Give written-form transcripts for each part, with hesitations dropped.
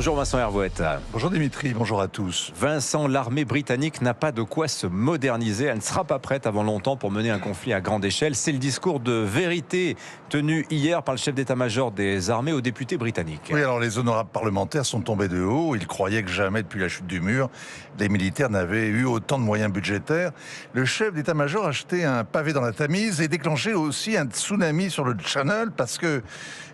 Bonjour Vincent Hervouette. Bonjour Dimitri, bonjour à tous. Vincent, l'armée britannique n'a pas de quoi se moderniser. Elle ne sera pas prête avant longtemps pour mener un conflit à grande échelle. C'est le discours de vérité tenu hier par le chef d'état-major des armées aux députés britanniques. Oui, alors les honorables parlementaires sont tombés de haut. Ils croyaient que jamais depuis la chute du mur, les militaires n'avaient eu autant de moyens budgétaires. Le chef d'état-major a jeté un pavé dans la Tamise et déclenché aussi un tsunami sur le Channel parce que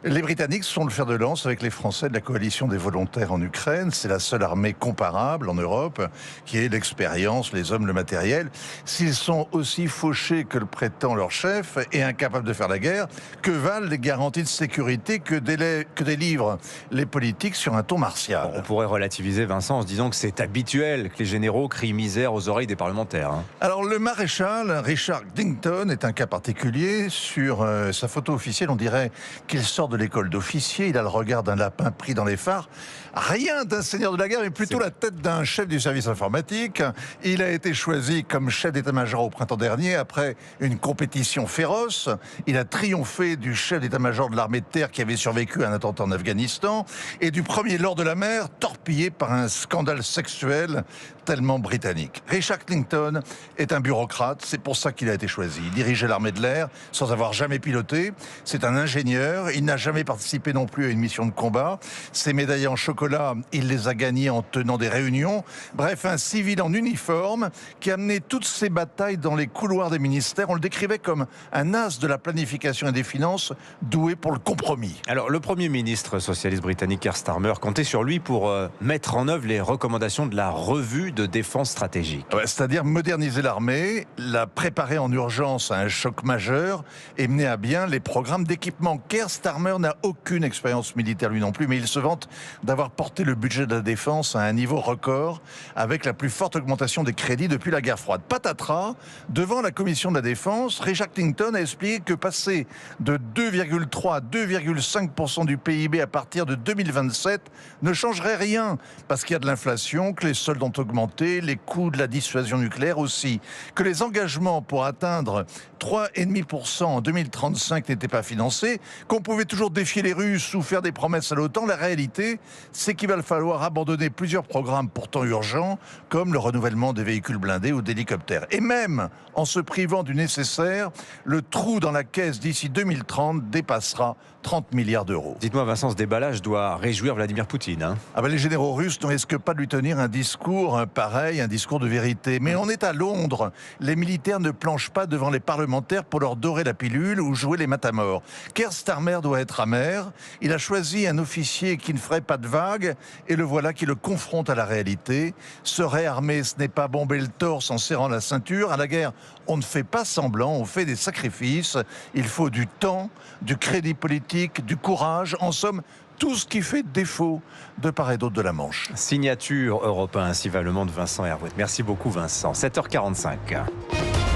les Britanniques sont le fer de lance avec les Français de la coalition des volontaires en Ukraine. C'est la seule armée comparable en Europe qui ait l'expérience, les hommes, le matériel. S'ils sont aussi fauchés que le prétend leur chef et incapables de faire la guerre, que valent les garanties de sécurité que délivrent les politiques sur un ton martial? On pourrait relativiser, Vincent, en se disant que c'est habituel que les généraux crient misère aux oreilles des parlementaires. Alors le maréchal Richard Dinkton est un cas particulier. Sur sa photo officielle, on dirait qu'il sort de l'école d'officier. Il a le regard d'un lapin pris dans les phares. Rien d'un seigneur de la guerre, mais plutôt la tête d'un chef du service informatique. Il a été choisi comme chef d'état-major au printemps dernier après une compétition féroce. Il a triomphé du chef d'état-major de l'armée de terre qui avait survécu à un attentat en Afghanistan et du premier lord de la mer torpillé par un scandale sexuel tellement britannique. Richard Dinkton est un bureaucrate, c'est pour ça qu'il a été choisi. Il dirigeait l'armée de l'air sans avoir jamais piloté. C'est un ingénieur, il n'a jamais participé non plus à une mission de combat. Ses médailles en chocolat, il les a gagnées en tenant des réunions. Bref, un civil en uniforme qui a mené toutes ses batailles dans les couloirs des ministères. On le décrivait comme un as de la planification et des finances, doué pour le compromis. Alors, le Premier ministre socialiste britannique Keir Starmer comptait sur lui pour mettre en œuvre les recommandations de la revue de défense stratégique. C'est-à-dire moderniser l'armée, la préparer en urgence à un choc majeur et mener à bien les programmes d'équipement. Keir Starmer n'a aucune expérience militaire lui non plus, mais il se vante d'avoir porté le budget de la défense à un niveau record avec la plus forte augmentation des crédits depuis la guerre froide. Patatras, devant la commission de la défense, Richard Dinkton a expliqué que passer de 2,3 à 2,5% du PIB à partir de 2027 ne changerait rien parce qu'il y a de l'inflation, que les soldes ont augmenté, les coûts de la dissuasion nucléaire aussi, que les engagements pour atteindre 3,5% en 2035 n'étaient pas financés, qu'on pouvait toujours défier les Russes ou faire des promesses à l'OTAN. La réalité, c'est qu'il va falloir abandonner plusieurs programmes pourtant urgents, comme le renouvellement des véhicules blindés ou d'hélicoptères. Et même en se privant du nécessaire, le trou dans la caisse d'ici 2030 dépassera 30 milliards d'euros. Dites-moi, Vincent, ce déballage doit réjouir Vladimir Poutine. Les généraux russes ne risquent pas de lui tenir un discours pareil, un discours de vérité. Mais on est à Londres. Les militaires ne planchent pas devant les parlementaires pour leur dorer la pilule ou jouer les matamors. Keir Starmer doit être amer. Il a choisi un officier qui ne ferait pas de vagues et le voilà qui le confronte à la réalité. Se réarmer, ce n'est pas bomber le torse en serrant la ceinture. À la guerre, on ne fait pas semblant, on fait des sacrifices. Il faut du temps, du crédit politique, du courage. En somme, tout ce qui fait défaut de part et d'autre de la Manche. Signature Europe 1, ainsi va le monde, Vincent Hervouette. Merci beaucoup, Vincent. 7h45.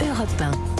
Europe 1.